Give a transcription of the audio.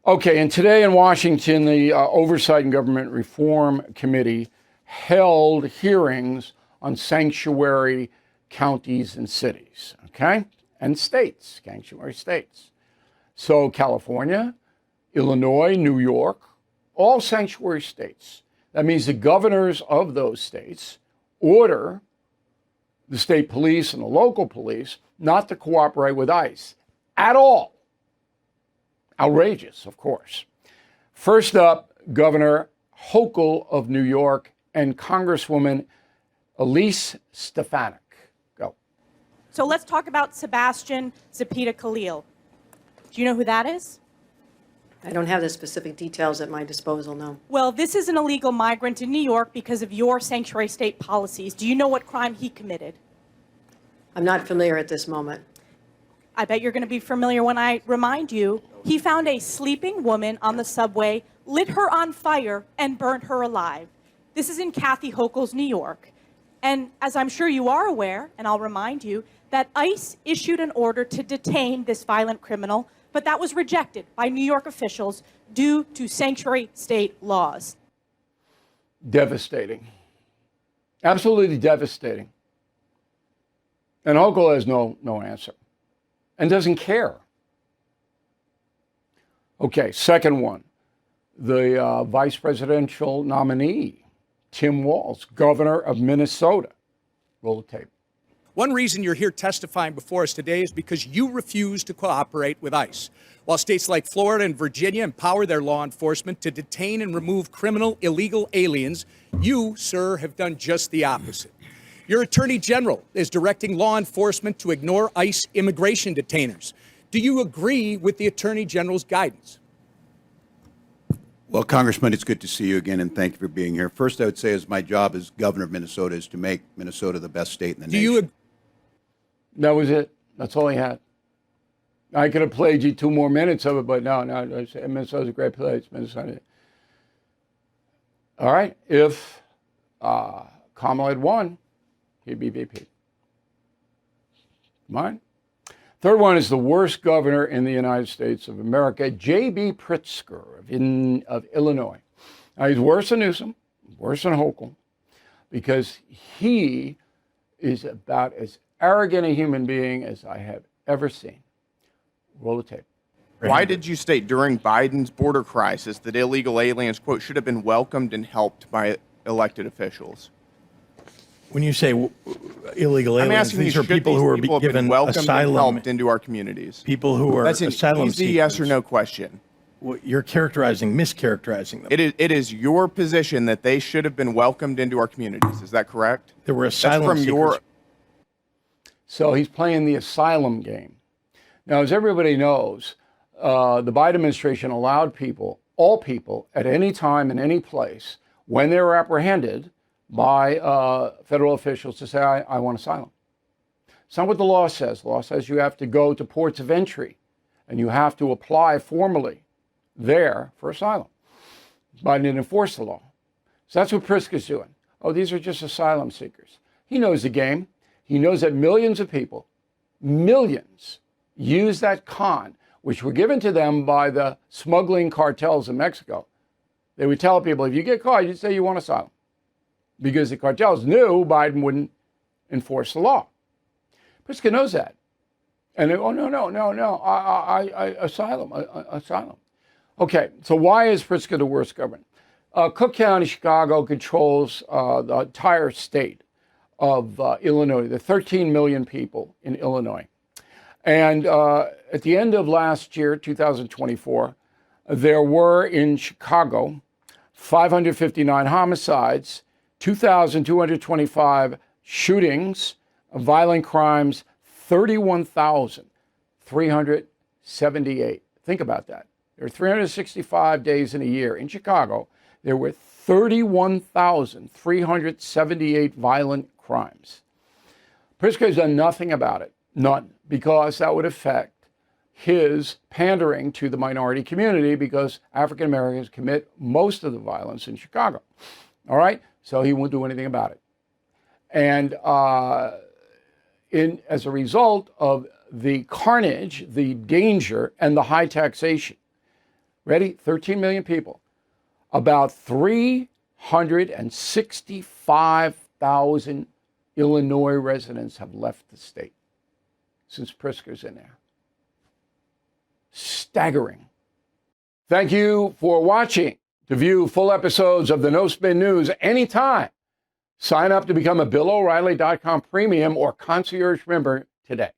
Okay, and today in Washington, the Oversight and Government Reform Committee held hearings on sanctuary counties and cities, okay? And states, sanctuary states. So California, Illinois, New York, all sanctuary states. That means the governors of those states order the state police and the local police not to cooperate with ICE at all. Outrageous, of course. First up, Governor Hochul of New York and Congresswoman Elise Stefanik. Go. So let's talk about Sebastian Zepeda Khalil. Do you know who that is? I don't have the specific details at my disposal, no. Well, this is an illegal migrant in New York because of your sanctuary state policies. Do you know what crime he committed? I'm not familiar at this moment. I bet you're going to be familiar when I remind you. He found a sleeping woman on the subway, lit her on fire, and burnt her alive. This is in Kathy Hochul's New York. And as I'm sure you are aware, and I'll remind you, that ICE issued an order to detain this violent criminal, but that was rejected by New York officials due to sanctuary state laws. Devastating. Absolutely devastating. And Hochul has no answer and doesn't care. Okay, second one. The vice presidential nominee, Tim Walz, governor of Minnesota. Roll the tape. One reason you're here testifying before us today is because you refuse to cooperate with ICE. While states like Florida and Virginia empower their law enforcement to detain and remove criminal illegal aliens, you, sir, have done just the opposite. Your attorney general is directing law enforcement to ignore ICE immigration detainers. Do you agree with the attorney general's guidance? Well, Congressman, it's good to see you again, and thank you for being here. First, I would say, as my job as governor of Minnesota is to make Minnesota the best state in the nation. That was it. That's all he had. I could have played you 2 more minutes of it, but no. Minnesota's a great place. Minnesota. All right. If Kamala had won, he'd be VP. Mine. Third one is the worst governor in the United States of America, J.B. Pritzker of Illinois. Now, he's worse than Newsom, worse than Hochul, because he is about as arrogant a human being as I have ever seen. Roll the tape. Why did you state during Biden's border crisis that illegal aliens, quote, should have been welcomed and helped by elected officials? When you say illegal aliens, these are people who are given asylum, and helped into our communities. People who are That's asylum an easy seekers. yes or no question. Well, you're mischaracterizing them. It is your position that they should have been welcomed into our communities. Is that correct? There were asylum seekers. So he's playing the asylum game. Now, as everybody knows, the Biden administration allowed all people, at any time in any place, when they were apprehended by federal officials, to say, I want asylum. It's not what the law says. The law says you have to go to ports of entry and you have to apply formally there for asylum. Biden didn't enforce the law. So that's what Pritzker's doing. Oh, these are just asylum seekers. He knows the game. He knows that millions of people, millions, use that con, which were given to them by the smuggling cartels in Mexico. They would tell people, if you get caught, you say you want asylum. Because the cartels knew Biden wouldn't enforce the law. Pritzker knows that. And they go, no, asylum. Okay, so why is Pritzker the worst governor? Cook County, Chicago controls the entire state of Illinois. There are 13 million people in Illinois. And at the end of last year, 2024, there were in Chicago 559 homicides, 2,225 shootings, violent crimes, 31,378. Think about that. There are 365 days in a year. In Chicago, there were 31,378 violent crimes. Pritzker has done nothing about it, none, because that would affect his pandering to the minority community, because African Americans commit most of the violence in Chicago. All right? So he won't do anything about it. And as a result of the carnage, the danger, and the high taxation, Ready? 13 million people. About 365,000 Illinois residents have left the state since Pritzker's in there. Staggering. Thank you for watching. To view full episodes of the No Spin News anytime, sign up to become a BillO'Reilly.com premium or concierge member today.